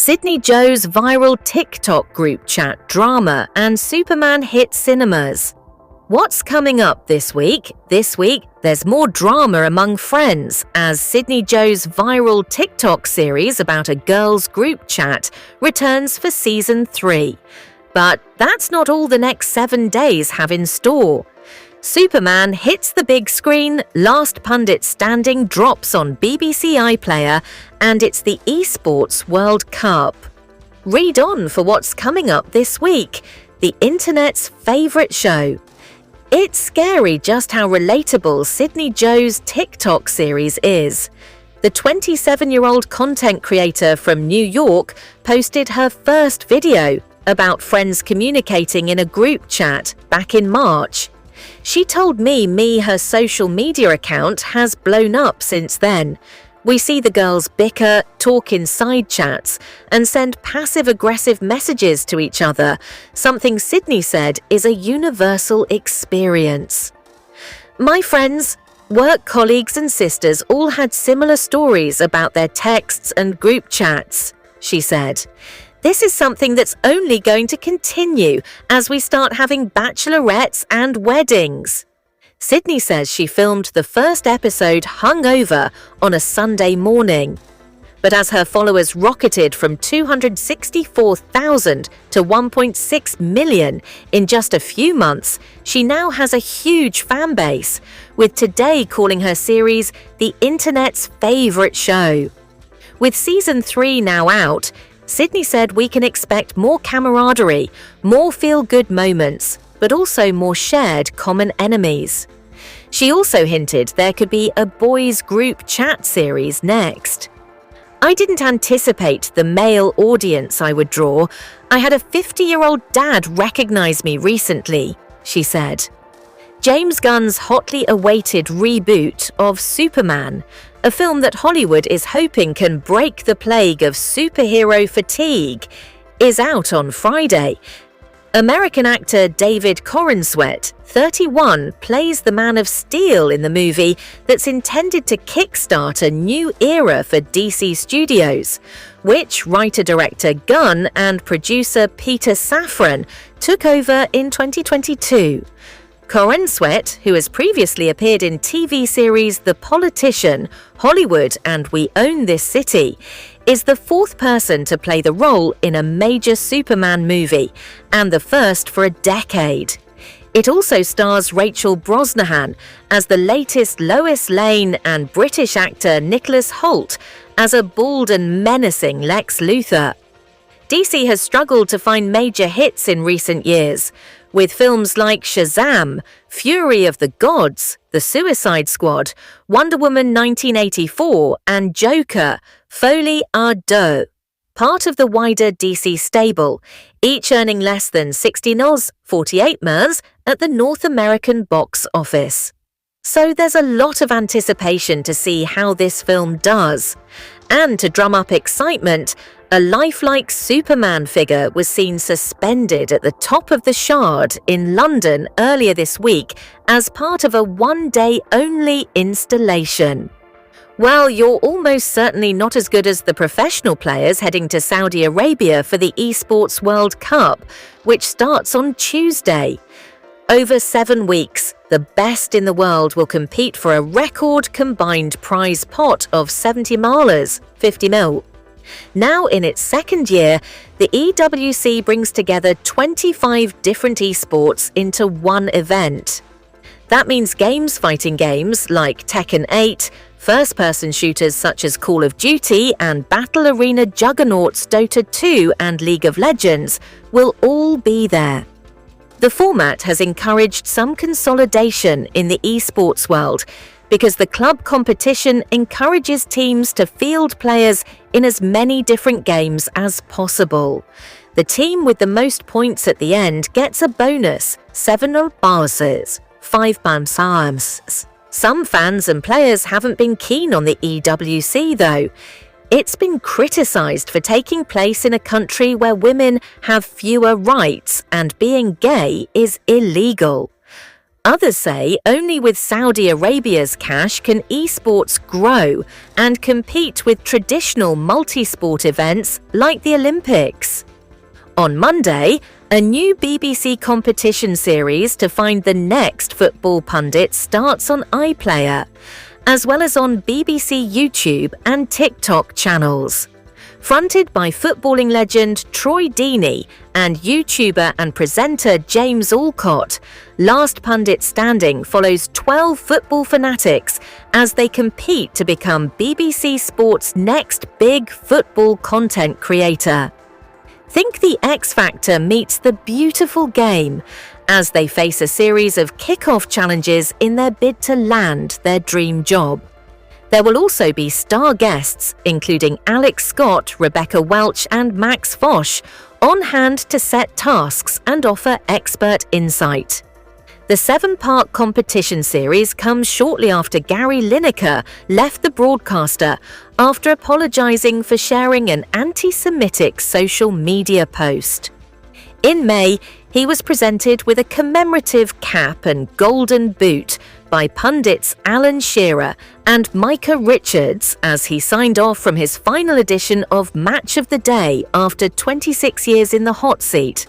Sydney Joe's viral TikTok group chat drama and Superman hit cinemas. What's coming up this week? This week, there's more drama among friends as Sydney Joe's viral TikTok series about a girls' group chat returns for season 3. But that's not all the next 7 days have in store. Superman hits the big screen, Last Pundit Standing drops on BBC iPlayer, and it's the Esports World Cup. Read on for what's coming up this week, the internet's favourite show. It's scary just how relatable Sydney Joe's TikTok series is. The 27-year-old content creator from New York posted her first video about friends communicating in a group chat back in March. She told me her social media account has blown up since then. We see the girls bicker, talk in side chats, and send passive-aggressive messages to each other, something Sydney said is a universal experience. My friends, work colleagues and sisters all had similar stories about their texts and group chats, she said. This is something that's only going to continue as we start having bachelorettes and weddings. Sydney says she filmed the first episode hungover on a Sunday morning. But as her followers rocketed from 264,000 to 1.6 million in just a few months, she now has a huge fan base, with Today calling her series the internet's favourite show. With season 3 now out, Sydney said we can expect more camaraderie, more feel-good moments, but also more shared common enemies. She also hinted there could be a boys' group chat series next. I didn't anticipate the male audience I would draw. I had a 50-year-old dad recognize me recently, she said. James Gunn's hotly awaited reboot of Superman, a film that Hollywood is hoping can break the plague of superhero fatigue, is out on Friday. American actor David Corenswet, 31, plays the Man of Steel in the movie that's intended to kickstart a new era for DC Studios, which writer-director Gunn and producer Peter Safran took over in 2022. Corenswet, who has previously appeared in TV series The Politician, Hollywood and We Own This City, is the 4th person to play the role in a major Superman movie, and the first for a decade. It also stars Rachel Brosnahan as the latest Lois Lane and British actor Nicholas Hoult as a bald and menacing Lex Luthor. DC has struggled to find major hits in recent years, with films like Shazam, Fury of the Gods, The Suicide Squad, Wonder Woman 1984, and Joker, Folie à Deux, part of the wider DC stable, each earning less than 60 mils, 48 mers at the North American box office. So there's a lot of anticipation to see how this film does. And to drum up excitement, a lifelike Superman figure was seen suspended at the top of the Shard in London earlier this week as part of a one-day-only installation. Well, you're almost certainly not as good as the professional players heading to Saudi Arabia for the Esports World Cup, which starts on Tuesday. Over 7 weeks, the best in the world will compete for a record combined prize pot of 70 malers, 50 mil. Now in its 2nd year, the EWC brings together 25 different esports into one event. That means fighting games like Tekken 8, first-person shooters such as Call of Duty and battle arena juggernauts Dota 2 and League of Legends will all be there. The format has encouraged some consolidation in the esports world because the club competition encourages teams to field players in as many different games as possible. The team with the most points at the end gets a bonus, 7 bases, 5 bands. Some fans and players haven't been keen on the EWC though. It's been criticised for taking place in a country where women have fewer rights and being gay is illegal. Others say only with Saudi Arabia's cash can esports grow and compete with traditional multi-sport events like the Olympics. On Monday, a new BBC competition series to find the next football pundit starts on iPlayer, as well as on BBC YouTube and TikTok channels. Fronted by footballing legend Troy Deeney and YouTuber and presenter James Alcott, Last Pundit Standing follows 12 football fanatics as they compete to become BBC Sport's next big football content creator. Think the X Factor meets the beautiful game as they face a series of kick-off challenges in their bid to land their dream job. There will also be star guests, including Alex Scott, Rebecca Welch and Max Fosh, on hand to set tasks and offer expert insight. The 7-part competition series comes shortly after Gary Lineker left the broadcaster after apologizing for sharing an anti-Semitic social media post. In May, he was presented with a commemorative cap and golden boot by pundits Alan Shearer and Micah Richards as he signed off from his final edition of Match of the Day after 26 years in the hot seat.